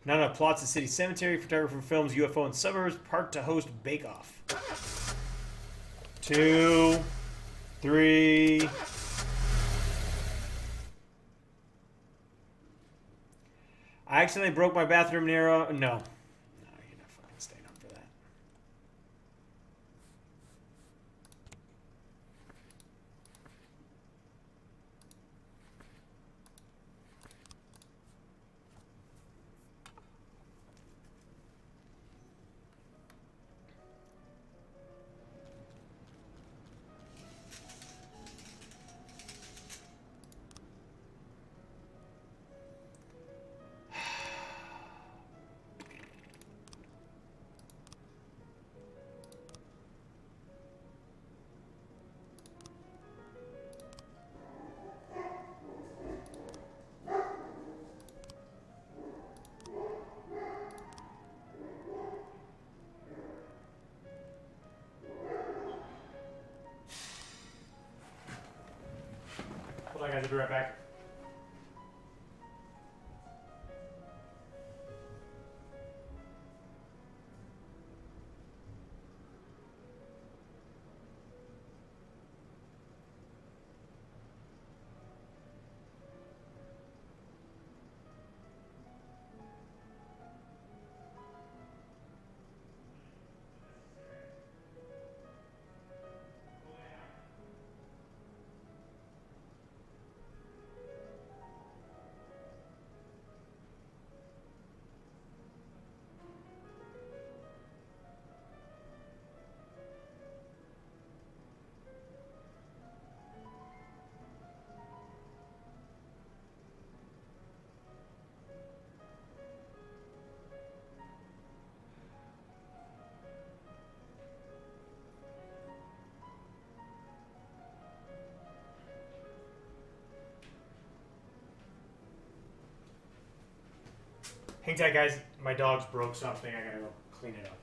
Not enough plots at City Cemetery. Photographer films UFO in suburbs. Park to host Bake Off. 2, 3. I accidentally broke my bathroom mirror. No. No, you're not fucking staying up for that. Hold on, guys. I'll be right back. Hang tight, guys. My dog's broke something. I gotta go clean it up.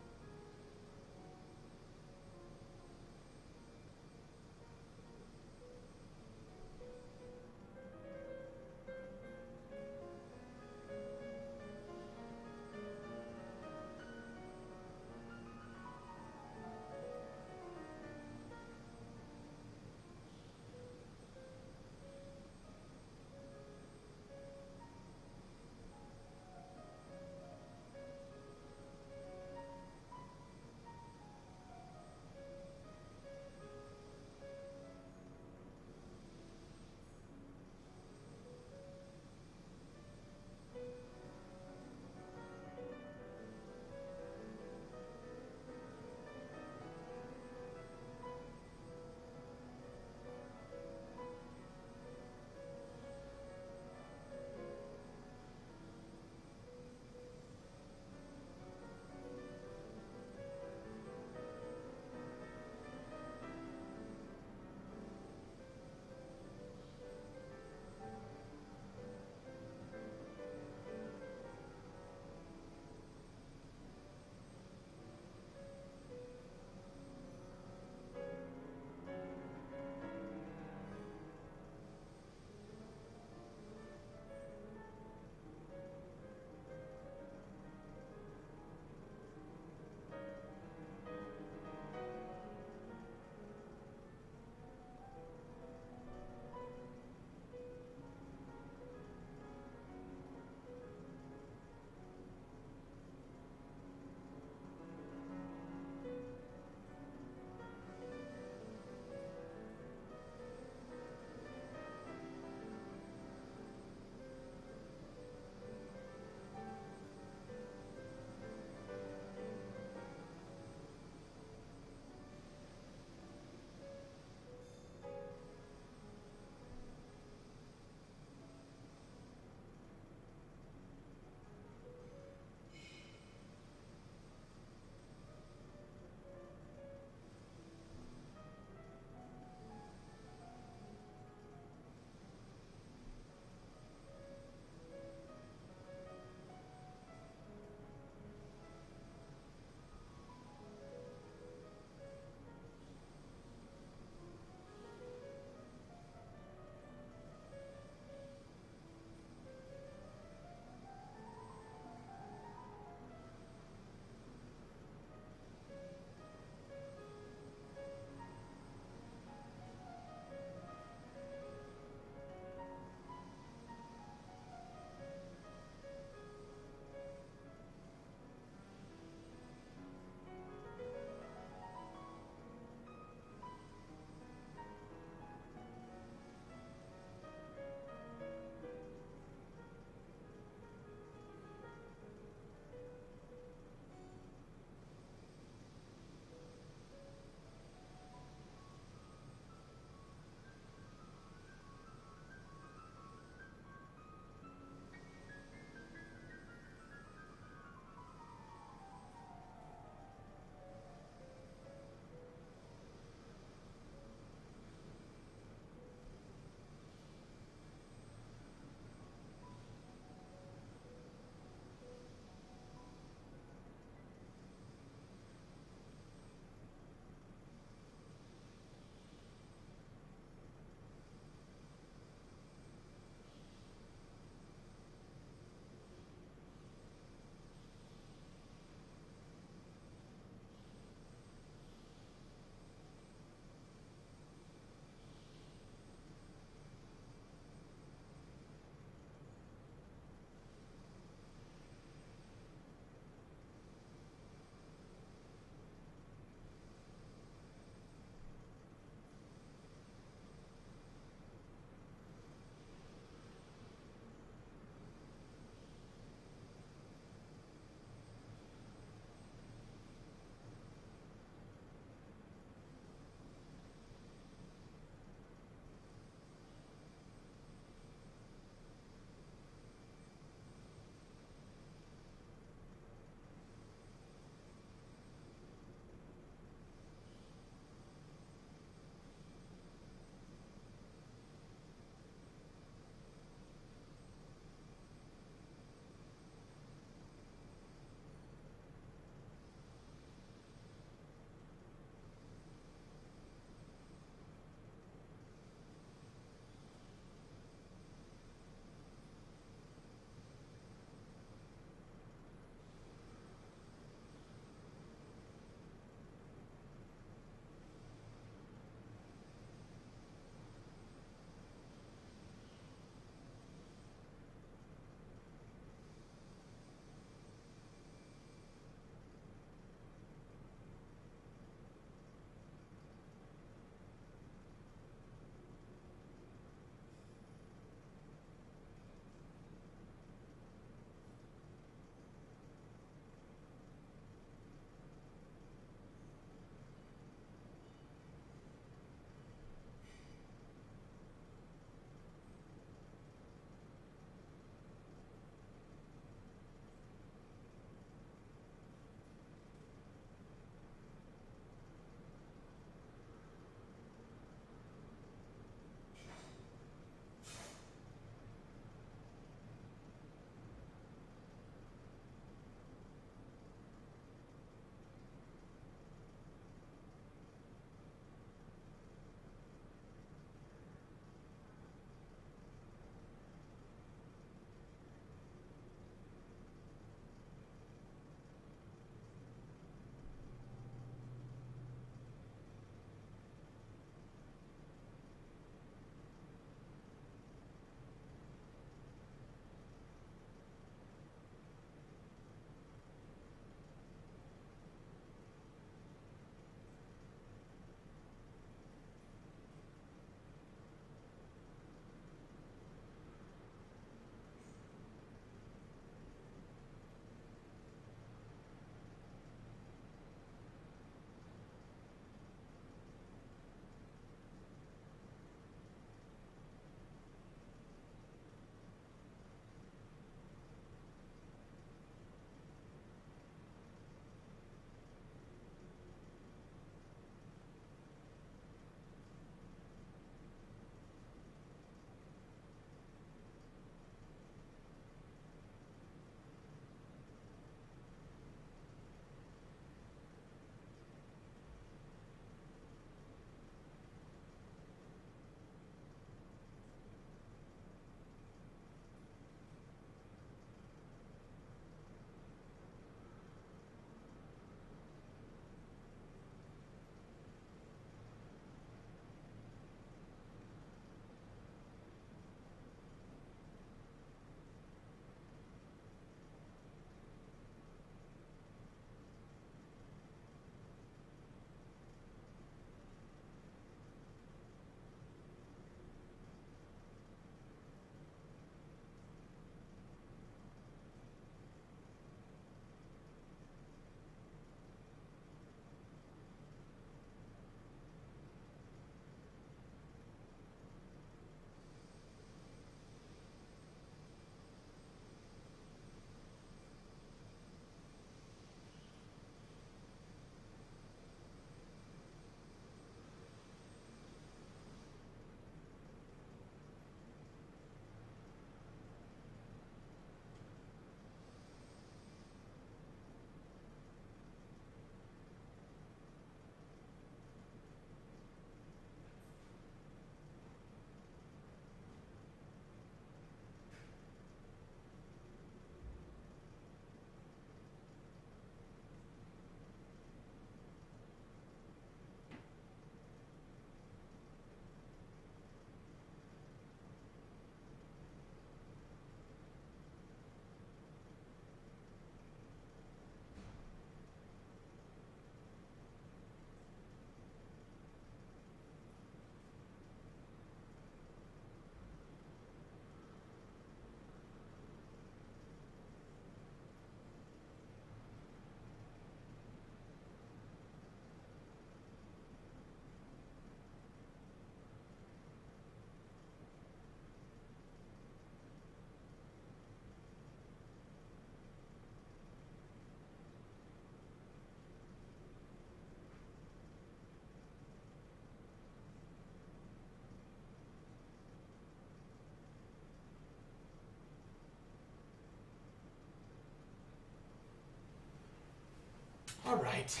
All right.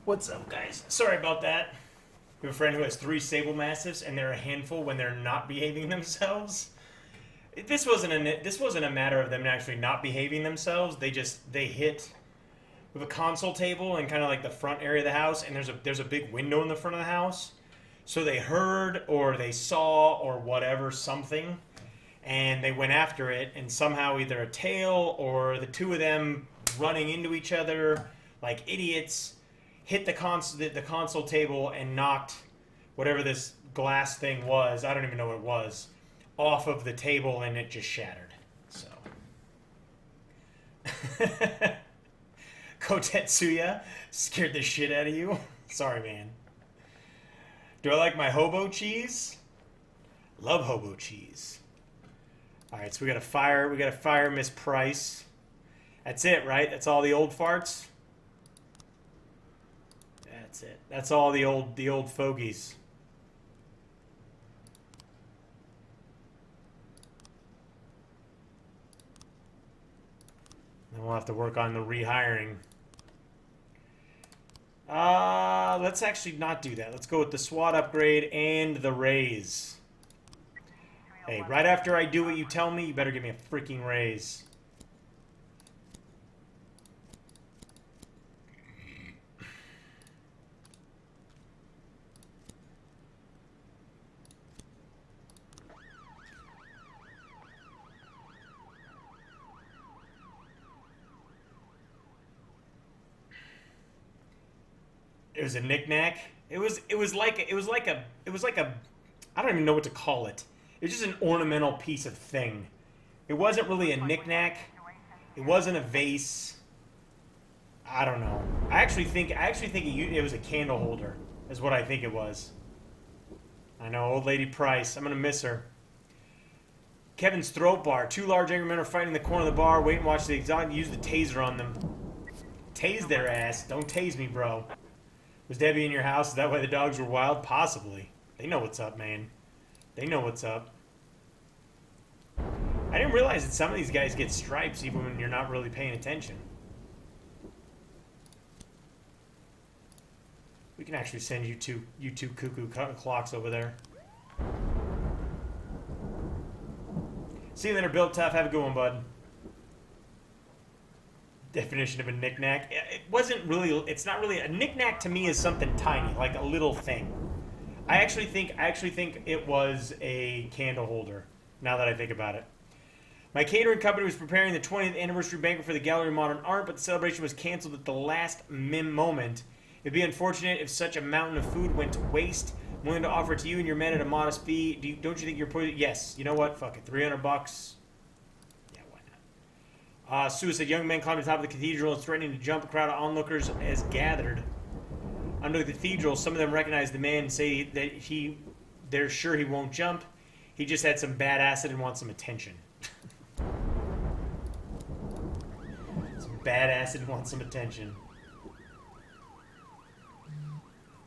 What's up, guys? Sorry about that. We have a friend who has 3 sable mastiffs, and they're a handful when they're not behaving themselves. This wasn't a matter of them actually not behaving themselves. They hit with a console table and kind of like the front area of the house, and there's a big window in the front of the house. So they heard or they saw or whatever something, and they went after it, and somehow either a tail or the two of them running into each other like idiots hit the console table and knocked whatever this glass thing was, I don't even know what it was, off of the table, and it just shattered. So Kotetsuya scared the shit out of you. Sorry, man. Do I like my hobo cheese? Love hobo cheese. All right, so we got to fire Miss Price. That's it, right? That's all the old farts. That's it. That's all the old fogies. Then we'll have to work on the rehiring. Let's actually not do that. Let's go with the SWAT upgrade and the raise. Hey, right after I do what you tell me, you better give me a freaking raise. It was a knick-knack. It was like a I don't even know what to call it. It was just an ornamental piece of thing. It wasn't really a knick-knack. It wasn't a vase. I don't know. I actually think it was a candle holder. Is what I think it was. I know, old lady Price. I'm gonna miss her. Kevin's throat bar. 2 large angry men are fighting in the corner of the bar. Wait and watch the exotic use the taser on them. Tase their ass. Don't tase me, bro. Was Debbie in your house? Is that why the dogs were wild? Possibly. They know what's up, man. They know what's up. I didn't realize that some of these guys get stripes even when you're not really paying attention. We can actually send you two cuckoo clocks over there. See you later, Built Tough. Have a good one, bud. Definition of a knick-knack. It wasn't really, it's not really, a knick-knack to me is something tiny, like a little thing. I actually think it was a candle holder, now that I think about it. My catering company was preparing the 20th anniversary banquet for the Gallery of Modern Art, but the celebration was canceled at the last moment. It'd be unfortunate if such a mountain of food went to waste. I'm willing to offer it to you and your men at a modest fee. Don't you think you're putting, yes, you know what, fuck it, $300. Suicide. Young men climbed to the top of the cathedral and threatening to jump. A crowd of onlookers has gathered under the cathedral. Some of them recognize the man and say that they're sure he won't jump. He just had some bad acid and wants some attention. Some bad acid and wants some attention.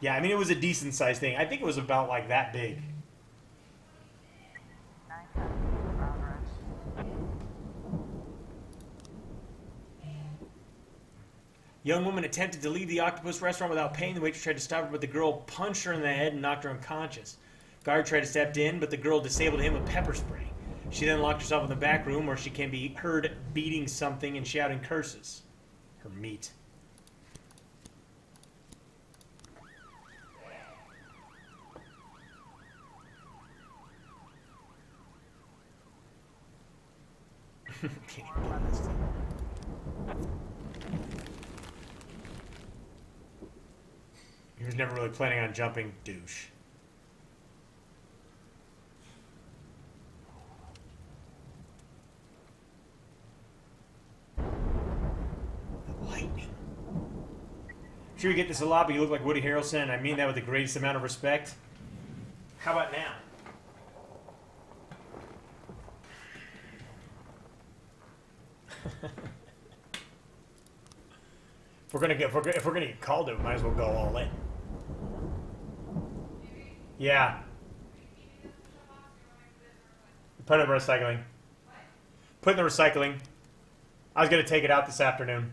Yeah, I mean, it was a decent sized thing. I think it was about like that big. Young woman attempted to leave the octopus restaurant without paying. The waitress tried to stop her, but the girl punched her in the head and knocked her unconscious. Guard tried to step in, but the girl disabled him with pepper spray. She then locked herself in the back room where she can be heard beating something and shouting curses. Her meat. Can't even get this thing. He was never really planning on jumping, douche. The lightning. I'm sure you get this a lot, but you look like Woody Harrelson, and I mean that with the greatest amount of respect. How about now? If we're gonna get called it, we might as well go all in. Yeah. Put it in the recycling. Put it in the recycling. I was going to take it out this afternoon.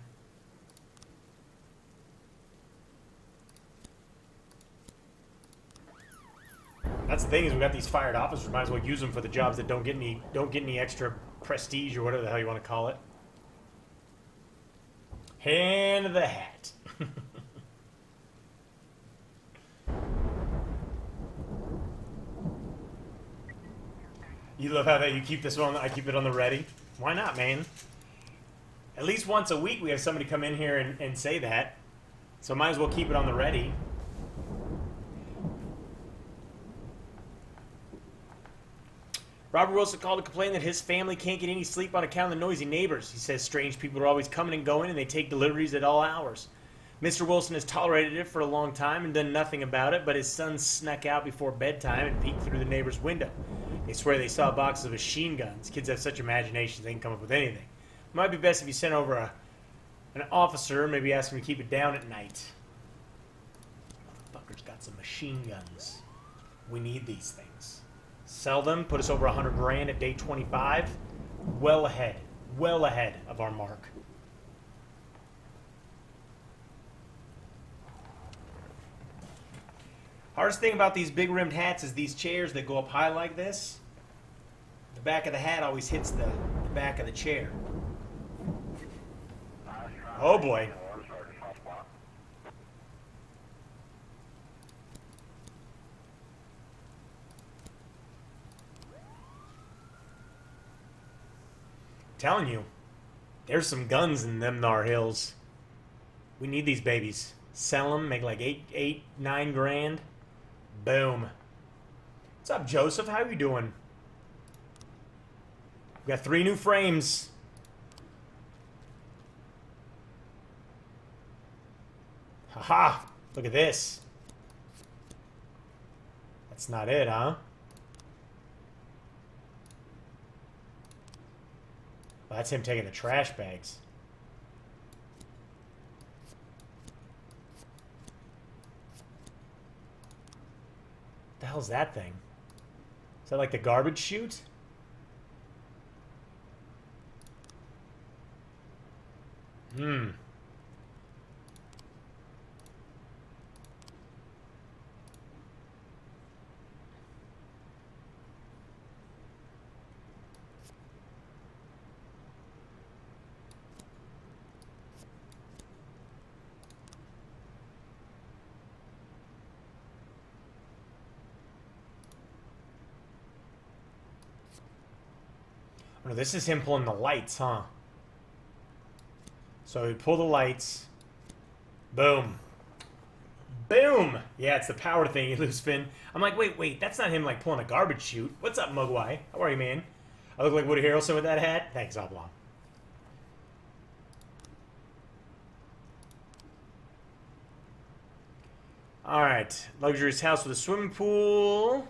That's the thing, is we got these fired officers. Might as well use them for the jobs that don't get any extra prestige or whatever the hell you want to call it. Hand of the hat. You love how that you keep this one. I keep it on the ready. Why not, man? At least once a week we have somebody come in here and say that. So might as well keep it on the ready. Robert Wilson called to complain that his family can't get any sleep on account of the noisy neighbors. He says strange people are always coming and going and they take deliveries at all hours. Mr. Wilson has tolerated it for a long time and done nothing about it, but his son snuck out before bedtime and peeked through the neighbor's window. They swear they saw boxes of machine guns. Kids have such imaginations, they can come up with anything. It might be best if you sent over an officer, maybe ask him to keep it down at night. Motherfucker's got some machine guns. We need these things. Sell them, put us over 100 grand at day 25. Well ahead of our mark. Hardest thing about these big rimmed hats is these chairs that go up high like this. The back of the hat always hits the back of the chair. Oh boy. Telling you, there's some guns in them Nar Hills. We need these babies. Sell them, make like 9 grand. Boom. What's up, Joseph? How you doing? We got 3 new frames. Haha! Look at this. That's not it, huh? Well, that's him taking the trash bags. What the hell's that thing? Is that like the garbage chute? Hmm. Oh, this is him pulling the lights, huh? So we pull the lights. Boom. Boom! Yeah, it's the power thing, you lose Finn. I'm like, wait, that's not him like pulling a garbage chute. What's up, Mugwai? How are you, man? I look like Woody Harrelson with that hat? Thanks, Oblong. Alright, luxurious house with a swimming pool.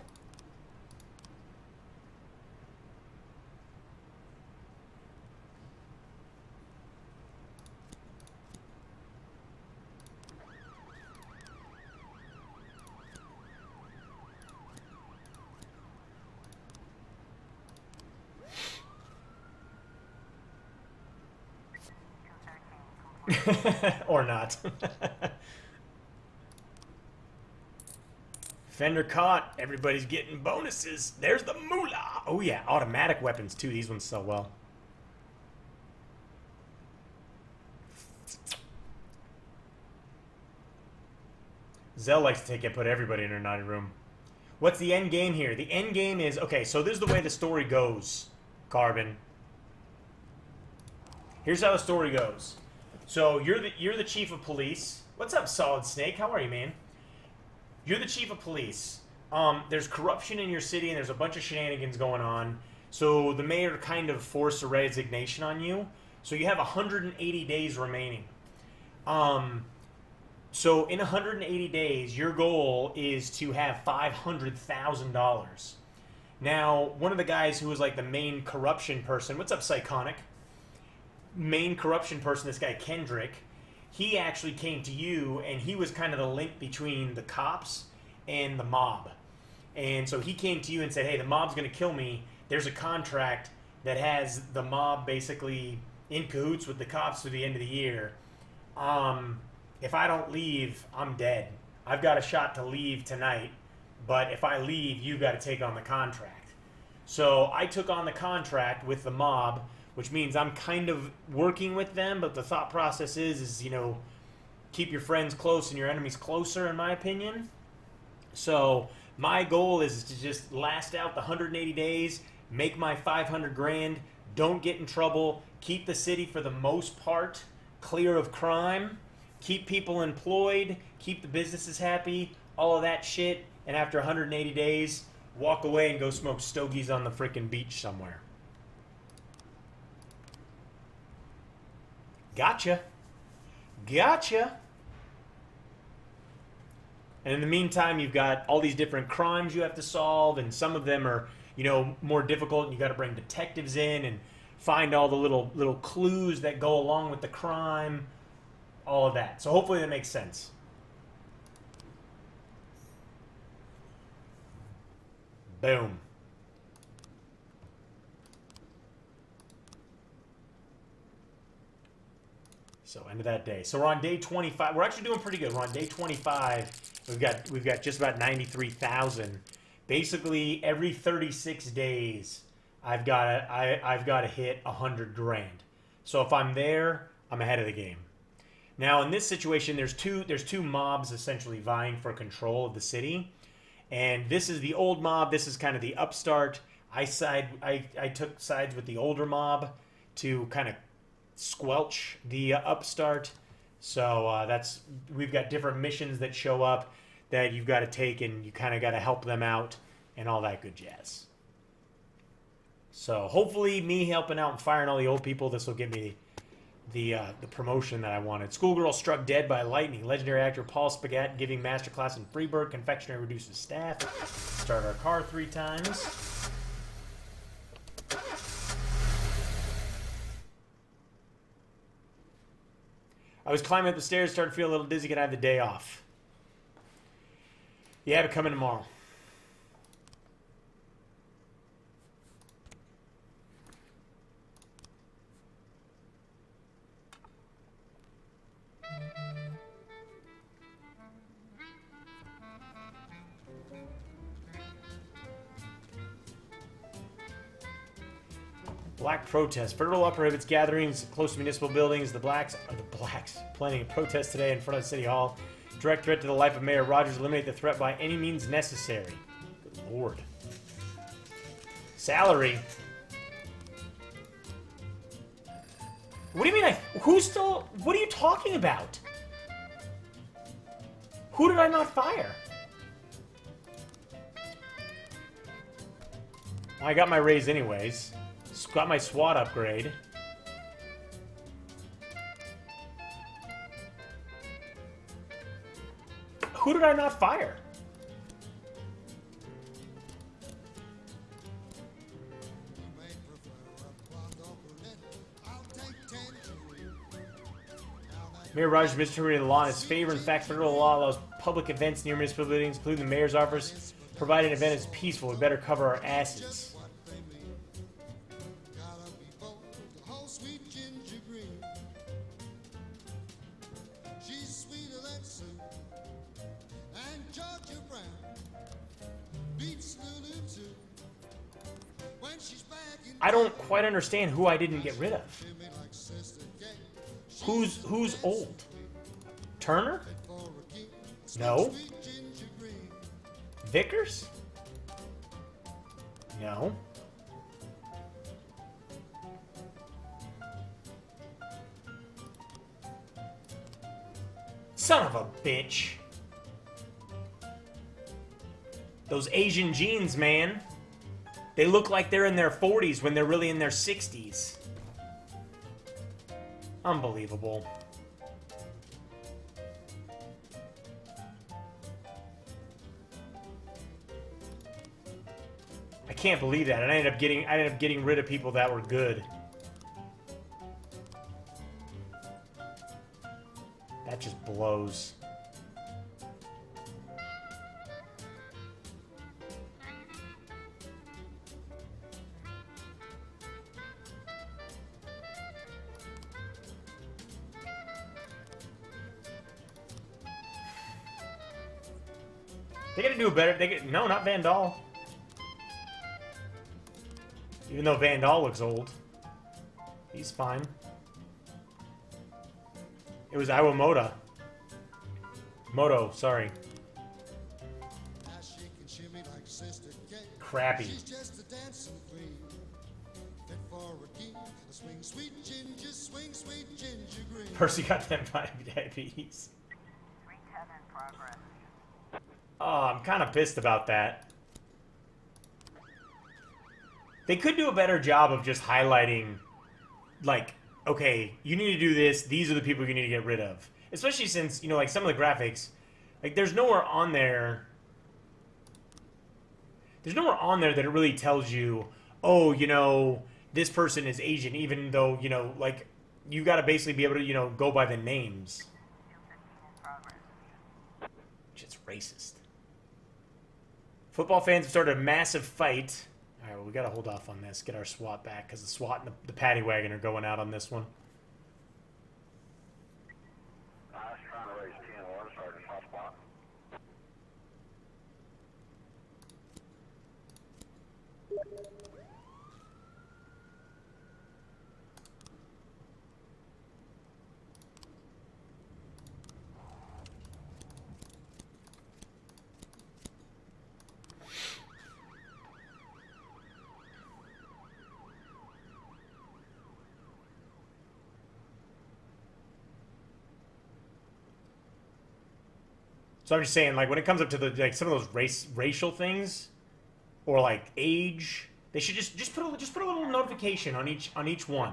Or not. Fender caught. Everybody's getting bonuses. There's the moolah. Oh yeah, automatic weapons too. These ones sell well. Zell likes to take and put everybody in her naughty room. What's the end game here? The end game is, okay, so this is the way the story goes, Carbon. Here's how the story goes. So you're the chief of police. What's up, Solid Snake? How are you, man? You're the chief of police. There's corruption in your city, and there's a bunch of shenanigans going on. So the mayor kind of forced a resignation on you. So you have 180 days remaining. So in 180 days, your goal is to have $500,000. Now, one of the guys who was like the main corruption person, what's up, Psychonic? Main corruption person, this guy Kendrick, he actually came to you, and he was kind of the link between the cops and the mob. And so he came to you and said, hey, the mob's going to kill me. There's a contract that has the mob basically in cahoots with the cops through the end of the year. If I don't leave, I'm dead. I've got a shot to leave tonight, but if I leave, you got to take on the contract. So I took on the contract with the mob, which means I'm kind of working with them, but the thought process is keep your friends close and your enemies closer, in my opinion. So my goal is to just last out the 180 days, make my 500 grand, don't get in trouble, keep the city for the most part clear of crime, keep people employed, keep the businesses happy, all of that shit, and after 180 days, walk away and go smoke stogies on the freaking beach somewhere. Gotcha. And in the meantime, you've got all these different crimes you have to solve, and some of them are, more difficult, and you got to bring detectives in and find all the little clues that go along with the crime, all of that. So hopefully that makes sense. Boom. So end of that day. So we're on day 25. We're actually doing pretty good. We're on day 25. We've got just about 93,000. Basically, every 36 days, I've got to hit 100 grand. So if I'm there, I'm ahead of the game. Now in this situation, there's two mobs essentially vying for control of the city, and this is the old mob. This is kind of the upstart. I took sides with the older mob to kind of squelch the upstart. So we've got different missions that show up that you've got to take, and you kind of got to help them out and all that good jazz. So hopefully me helping out and firing all the old people, this will give me the promotion that I wanted. Schoolgirl struck dead by lightning. Legendary actor Paul Spagat giving masterclass in Freeburg. Confectionery reduces staff. Start our car 3 times. I was climbing up the stairs, started to feel a little dizzy. Can I have the day off? Yeah, but come in tomorrow. Black protest. Federal law prohibits gatherings close to municipal buildings. The blacks planning a protest today in front of City Hall. Direct threat to the life of Mayor Rogers. Eliminate the threat by any means necessary. Good Lord. Salary. What do you mean what are you talking about? Who did I not fire? I got my raise anyways. Got my SWAT upgrade. Who did I not fire? Mayor Rogers misinterpreted the law in his favor. In fact, federal law allows public events near municipal buildings, including the mayor's office. Provided an event is peaceful, we better cover our asses. I don't quite understand who I didn't get rid of. Who's old? Turner? No. Vickers? No. Son of a bitch. Those Asian genes, man. They look like they're in their 40s when they're really in their 60s. Unbelievable. I can't believe that. And I ended up getting rid of people that were good. That just blows. They gotta do a better. No, not Van Dahl. Even though Van Dahl looks old, he's fine. It was Iwamoto. Moto, sorry. Crappy. Percy got them by diabetes. Oh, I'm kind of pissed about that. They could do a better job of just highlighting, like, okay, you need to do this. These are the people you need to get rid of. Especially since, you know, like, some of the graphics, like, there's nowhere on there that it really tells you, oh, you know, this person is Asian, even though, you know, like, you got to basically be able to, you know, go by the names. Just racist. Football fans have started a massive fight. All right, well, we got to hold off on this, get our SWAT back, because the SWAT and the paddy wagon are going out on this one. So I'm just saying, like, when it comes up to the, like, some of those racial things, or like age, they should just put a little notification on each one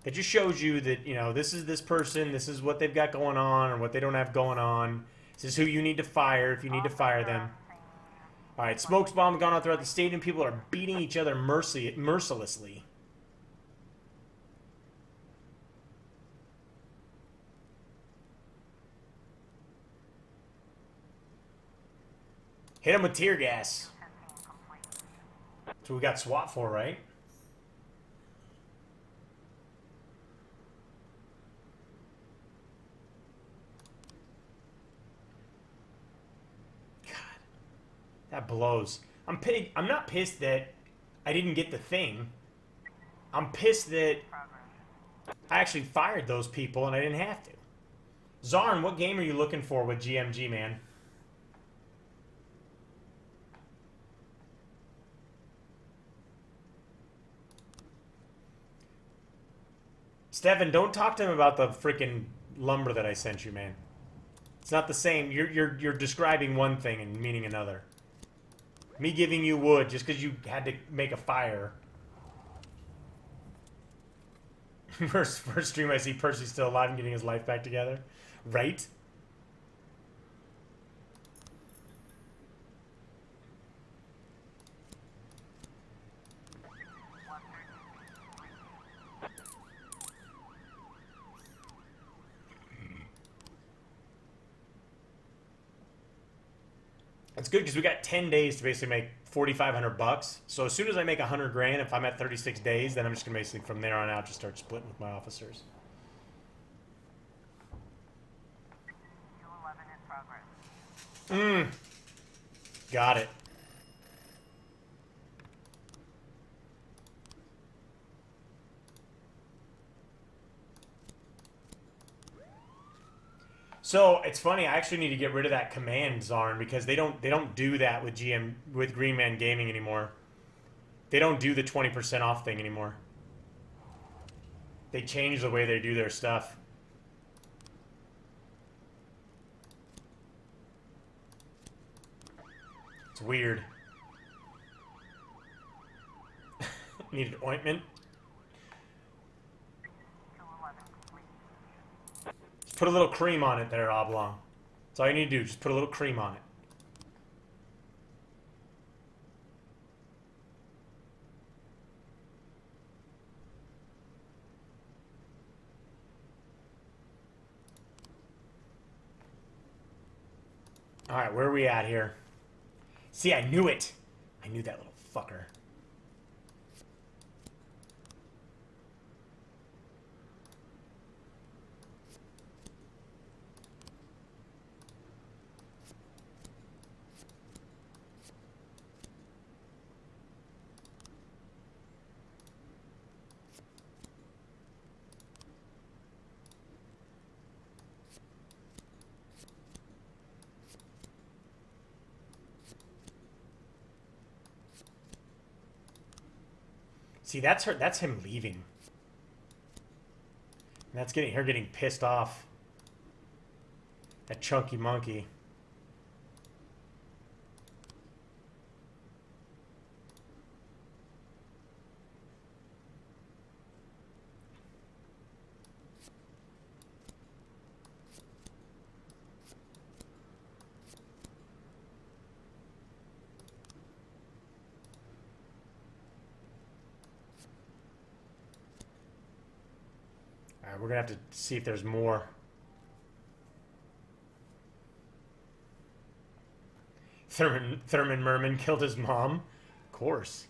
that just shows you that, you know, this is this person, this is what they've got going on or what they don't have going on. This is who you need to fire if you need to fire them. All right, smokes bomb gone out throughout the stadium. People are beating each other mercilessly. Hit him with tear gas. That's what we got SWAT for, right? God, that blows. I'm not pissed that I didn't get the thing. I'm pissed that I actually fired those people and I didn't have to. Zarn, what game are you looking for with GMG, man? Stefan, don't talk to him about the freaking lumber that I sent you, man. It's not the same. You're describing one thing and meaning another. Me giving you wood just because you had to make a fire. First stream I see Percy still alive and getting his life back together. Right? It's good because we got 10 days to basically make 4,500 bucks. So as soon as I make 100 grand, if I'm at 36 days, then I'm just gonna basically from there on out just start splitting with my officers. Got it. So it's funny. I actually need to get rid of that command, Zarn, because they don't do that with Green Man Gaming anymore. They don't do the 20% off thing anymore. They change the way they do their stuff. It's weird. Needed ointment. Put a little cream on it there, Oblong. That's all you need to do. Just put a little cream on it. Alright, where are we at here? See, I knew it. I knew that little fucker. See, that's her. That's him leaving. And that's getting her getting pissed off. That chunky monkey. All right, we're gonna have to see if there's more. Thurman Merman killed his mom. Of course.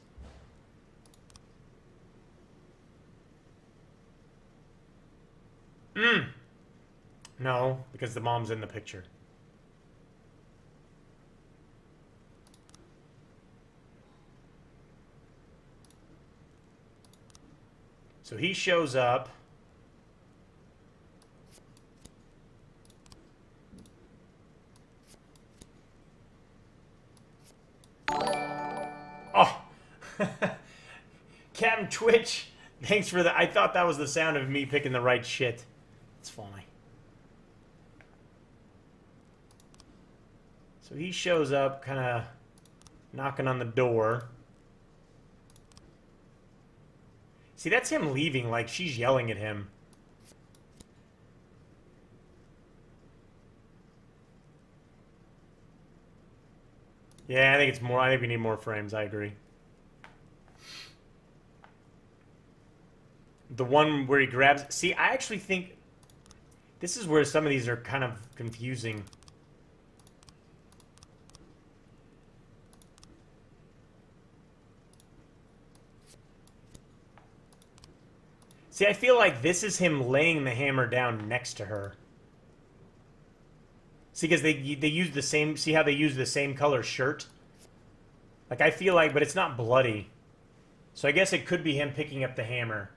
No, because the mom's in the picture. So he shows up. Oh! Captain Twitch, thanks for the... I thought that was the sound of me picking the right shit. It's funny. So he shows up, kind of knocking on the door. See, that's him leaving, like she's yelling at him. Yeah, I think it's more. I think we need more frames. I agree. The one where he grabs... See, I actually think this is where some of these are kind of confusing. See, I feel like this is him laying the hammer down next to her. See, because they use the same... See how they use the same color shirt? Like, I feel like... But it's not bloody. So I guess it could be him picking up the hammer.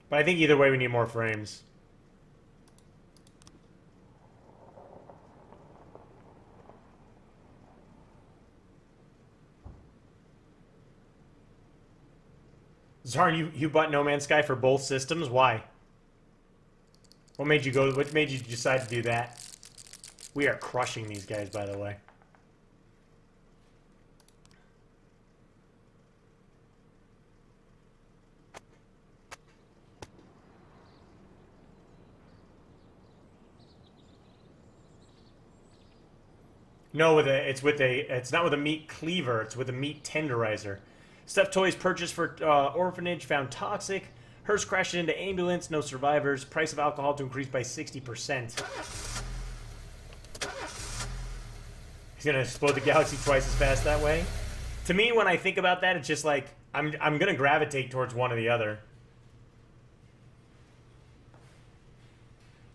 But I think either way we need more frames. Zarn, you bought No Man's Sky for both systems? Why? What made you go? What made you decide to do that? We are crushing these guys, by the way. No, it's not with a meat cleaver. It's with a meat tenderizer. Stuffed toys purchased for orphanage found toxic. Hearse crashed into ambulance. No survivors. Price of alcohol to increase by 60%. He's gonna explode the galaxy twice as fast that way. To me, when I think about that, it's just like I'm gonna gravitate towards one or the other.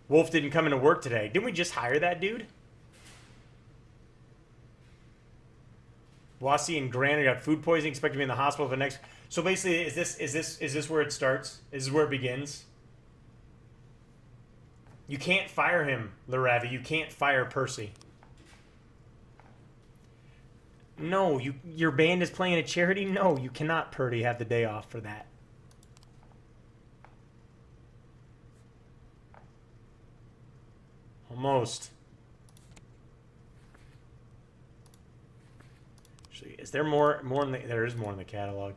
Wolf didn't come into work today. Didn't we just hire that dude? Wasi and Granny got food poisoning, expected to be in the hospital for the next... So basically, is this where it starts? Is this where it begins? You can't fire him, Laravi. You can't fire Percy. No, your band is playing a charity? No, you cannot, Purdy, have the day off for that. Almost. Is there more in the... There is more in the catalog.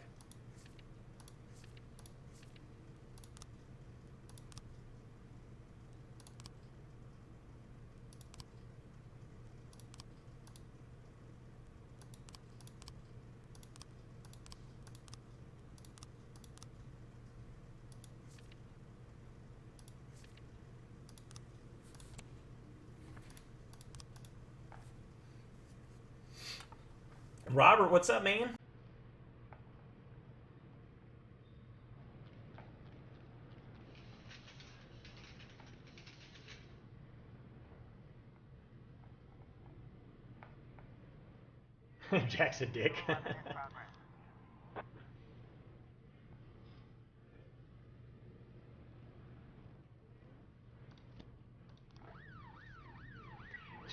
Robert, what's up, man? Jack's a dick.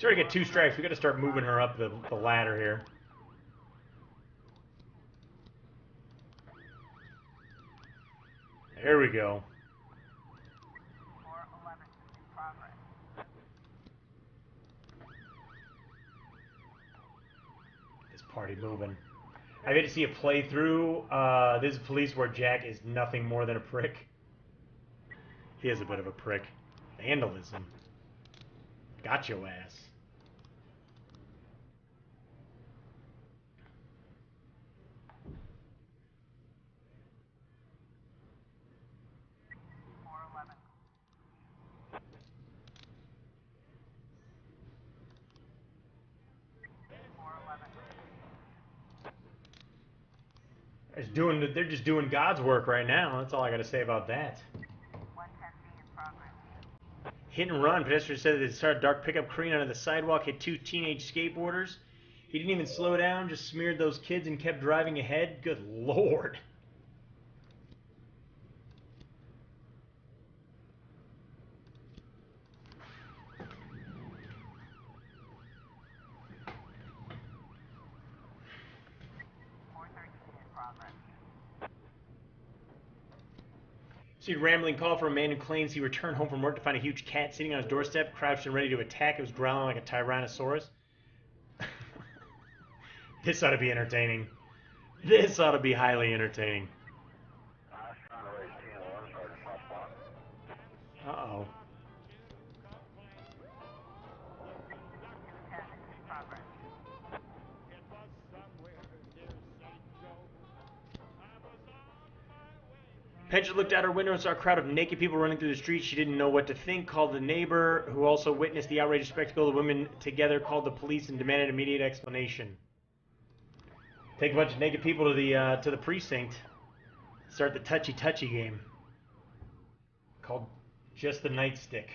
She's already got 2 strikes. We got to start moving her up the ladder here. There we go. This party moving. I've yet to see a playthrough. This is police where Jack is nothing more than a prick. He is a bit of a prick. Vandalism. Got your ass. They're just doing God's work right now. That's all I got to say about that. Hit and run. Pedestrian said that they started a dark pickup careening onto the sidewalk, hit 2 teenage skateboarders. He didn't even slow down, just smeared those kids and kept driving ahead. Good Lord. See a rambling call from a man who claims he returned home from work to find a huge cat sitting on his doorstep, crouched and ready to attack. It was growling like a Tyrannosaurus. This ought to be entertaining. This ought to be highly entertaining. Uh-oh. Pedro looked out her window and saw a crowd of naked people running through the street. She didn't know what to think, called the neighbor, who also witnessed the outrageous spectacle. The women together called the police and demanded immediate explanation. Take a bunch of naked people to the precinct. Start the touchy-touchy game. Called Just the Nightstick.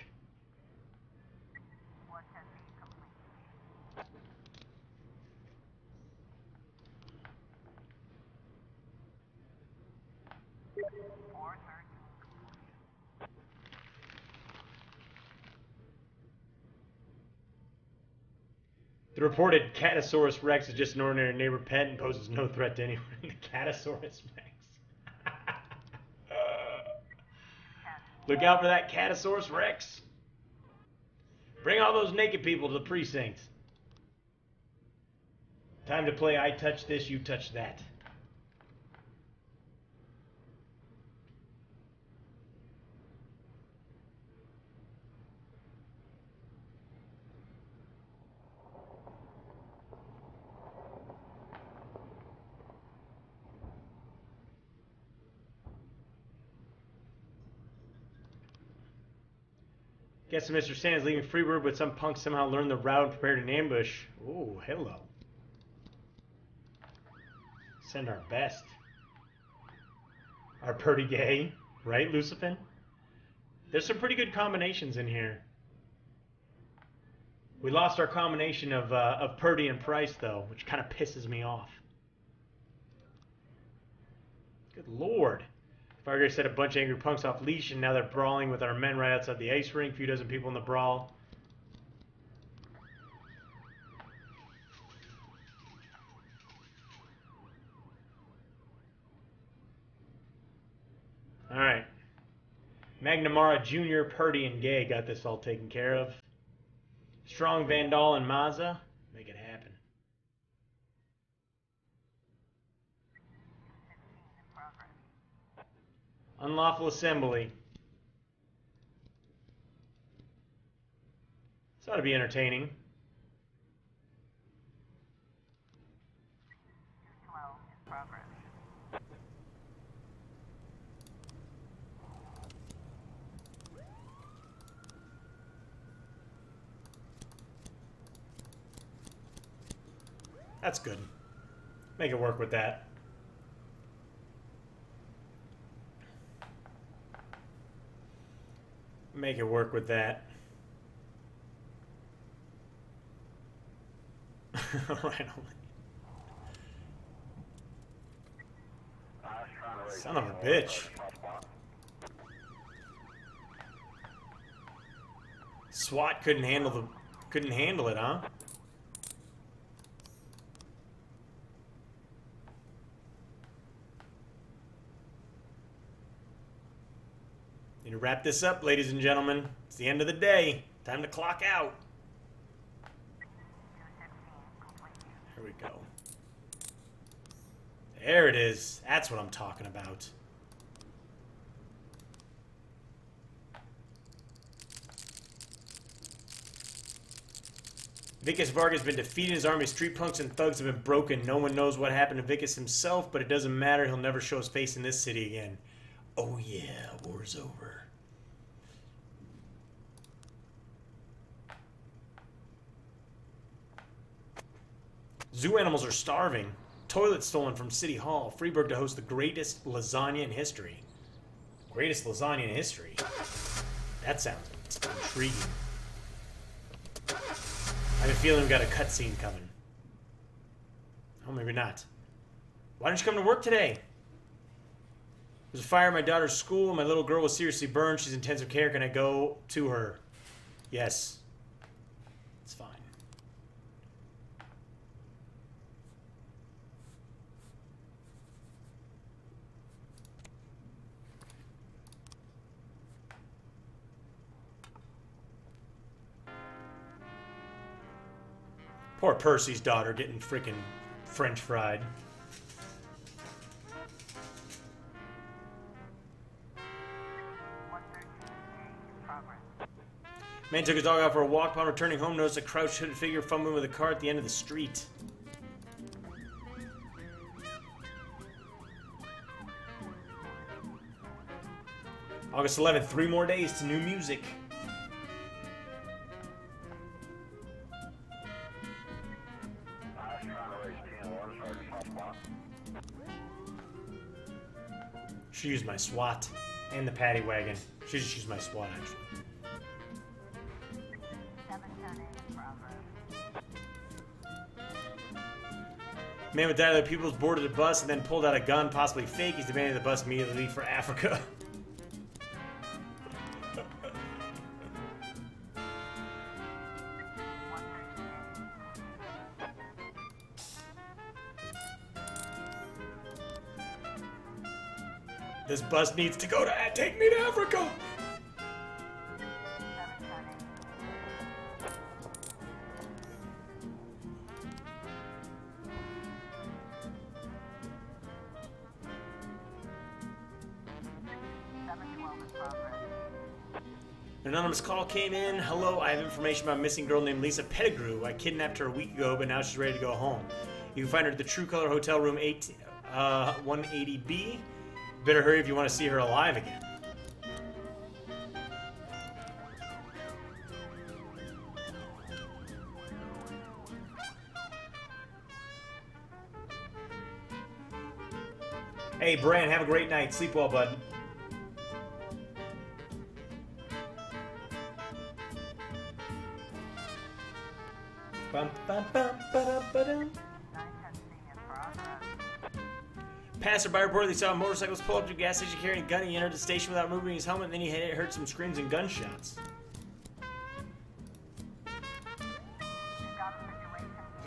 The reported Catosaurus Rex is just an ordinary neighbor pet and poses no threat to anyone. The Catosaurus Rex. Look out for that Catosaurus Rex. Bring all those naked people to the precinct. Time to play I touch this, you touch that. Guess Mr. Sand is leaving Freeburg, but some punks somehow learned the route and prepared an ambush. Oh, hello. Send our best. Our pretty gay, right, Lucifin? There's some pretty good combinations in here. We lost our combination of Purdy and Price, though, which kind of pisses me off. Good Lord. Fargo set a bunch of angry punks off leash, and now they're brawling with our men right outside the ice rink. A few dozen people in the brawl. All right. McNamara Jr., Purdy, and Gay got this all taken care of. Strong, Vandal, and Mazza. Make it happen. Unlawful assembly. This ought to be entertaining. That's good. Make it work with that. Make it work with that. Right on. Son of a bitch. SWAT couldn't handle Couldn't handle it, huh? Need to wrap this up, ladies and gentlemen. It's the end of the day. Time to clock out. Here we go. There it is. That's what I'm talking about. Vicus Vargas has been defeated. His army of street punks and thugs have been broken. No one knows what happened to Vicus himself, but it doesn't matter. He'll never show his face in this city again. Oh yeah, war's over. Zoo animals are starving. Toilet stolen from City Hall. Freeburg to host the greatest lasagna in history. Greatest lasagna in history? That sounds intriguing. I have a feeling we've got a cutscene coming. Oh, maybe not. Why don't you come to work today? There's a fire at my daughter's school. My little girl was seriously burned. She's in intensive care. Can I go to her? Yes. It's fine. Poor Percy's daughter getting freaking French fried. Man took his dog out for a walk. Upon returning home, noticed a crouched hooded figure fumbling with a car at the end of the street. August 11th, 3 more days to new music. She used my SWAT and the paddy wagon. She just used my SWAT, actually. Man with dilated pupils boarded a bus and then pulled out a gun, possibly fake. He's demanding the bus immediately leave for Africa. This bus needs to go to... Take me to Africa! An anonymous call came in. Hello, I have information about a missing girl named Lisa Pettigrew. I kidnapped her a week ago, but now she's ready to go home. You can find her at the True Color Hotel Room 180B. Better hurry if you want to see her alive again. Hey, Bran, have a great night. Sleep well, bud. Bum, bum, bum, ba-dum, ba-dum. Passerby reportedly saw motorcycles pull up to a gas station carrying a gun. He entered the station without moving his helmet, and then he heard some screams and gunshots.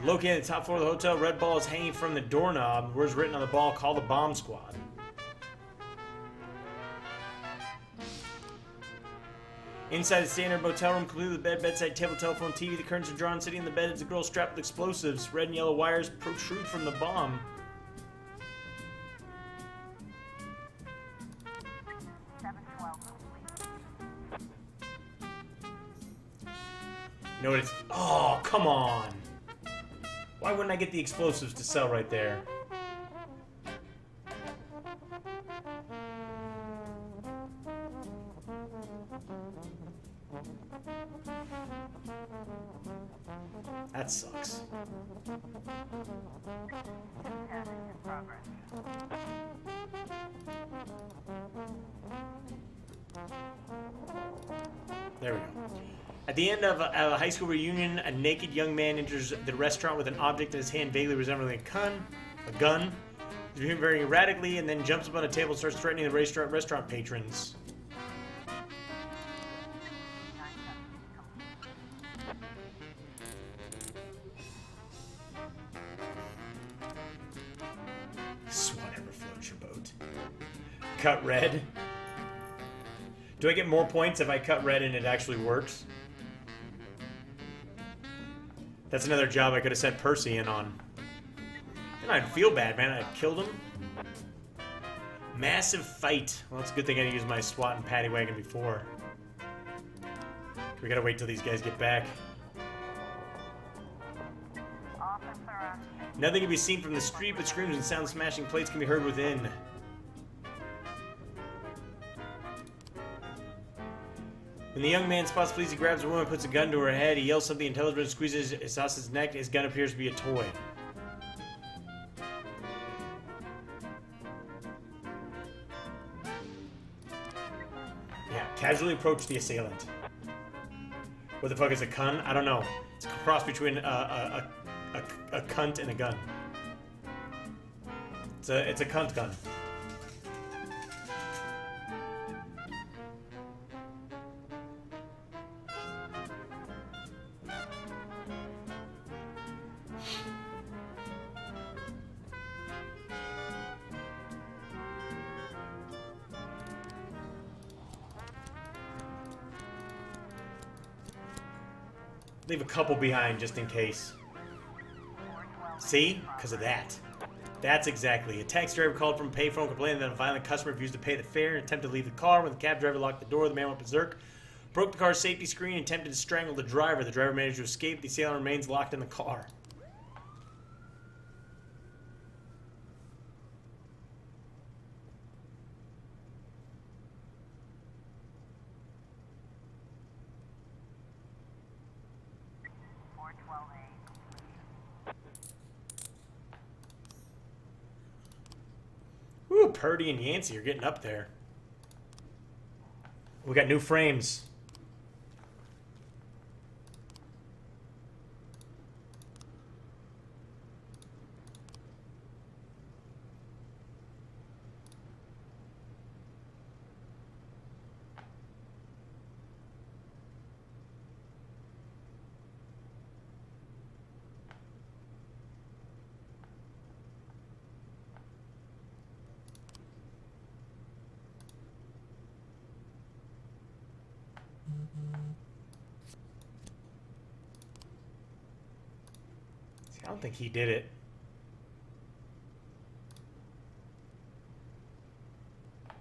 Located at the top floor of the hotel, red ball is hanging from the doorknob. Words written on the ball, call the bomb squad. Inside the standard motel room, completely the bed, bedside table, telephone, TV. The curtains are drawn. Sitting in the bed is a girl strapped with explosives. Red and yellow wires protrude from the bomb. You know what it's... Oh, come on. Why wouldn't I get the explosives to sell right there? That sucks. There we go. At the end of a high school reunion, a naked young man enters the restaurant with an object in his hand vaguely resembling a gun. He's very erratically and then jumps up on a table and starts threatening the restaurant patrons. cut red. Do I get more points if I cut red and it actually works? That's another job I could have sent Percy in on. And I'd feel bad, man. I'd killed him. Massive fight. Well, it's a good thing I didn't use my SWAT and paddy wagon before. We gotta wait till these guys get back. Nothing can be seen from the street, but screams and sound smashing plates can be heard within. When the young man spots police, he grabs a woman, puts a gun to her head, he yells something intelligible, squeezes his neck. His gun appears to be a toy. Yeah, casually approach the assailant. What the fuck is a cunt? I don't know. It's a cross between a cunt and a gun. It's a cunt gun. Leave a couple behind just in case. See? Because of that. That's exactly. A taxi driver called from a payphone complaining that a violent customer refused to pay the fare and attempted to leave the car. When the cab driver locked the door, the man went berserk, broke the car's safety screen, and attempted to strangle the driver. The driver managed to escape. The assailant remains locked in the car. Ooh, Purdy and Yancey are getting up there. We got new frames. I don't think he did it. I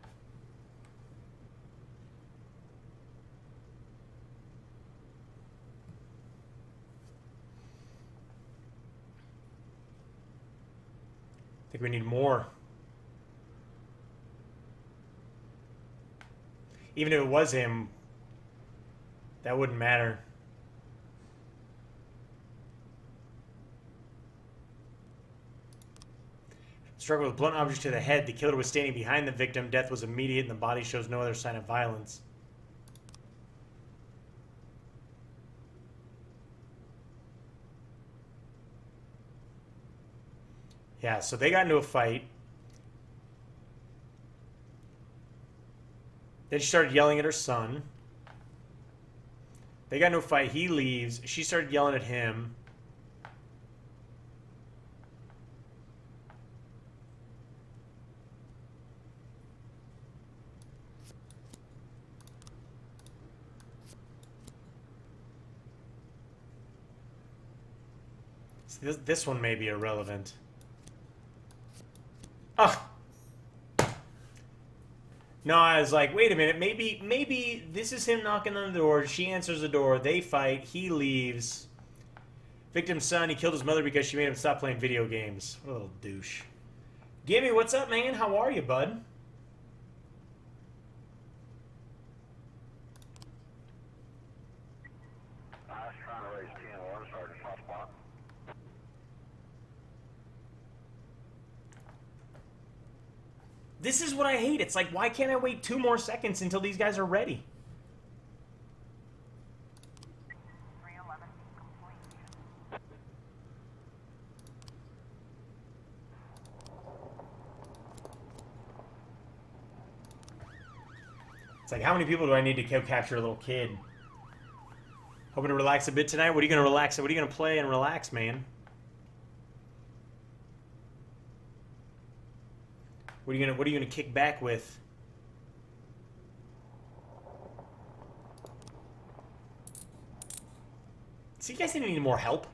think we need more. Even if it was him, that wouldn't matter. Struck with a blunt object to the head, the killer was standing behind the victim. Death was immediate and the body shows no other sign of violence. Yeah, so they got into a fight. Then she started yelling at her son. They got into a fight. He leaves. She started yelling at him. This one may be irrelevant. Oh. No, I was like, wait a minute. Maybe this is him knocking on the door. She answers the door. They fight. He leaves. Victim's son, he killed his mother because she made him stop playing video games. What a little douche. Gimme, what's up, man? How are you, bud? This is what I hate. It's like, why can't I wait 2 more seconds until these guys are ready? It's like, how many people do I need to capture a little kid? Hoping to relax a bit tonight? What are you going to relax? What are you going to play and relax, man? What are you gonna kick back with? So you guys didn't need more help?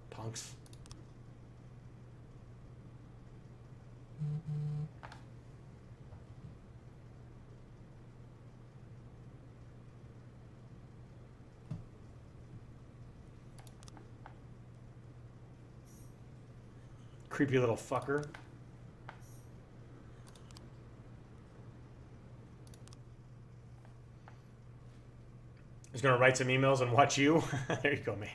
Punks. Creepy little fucker. He's gonna write some emails and watch you. There you go, man.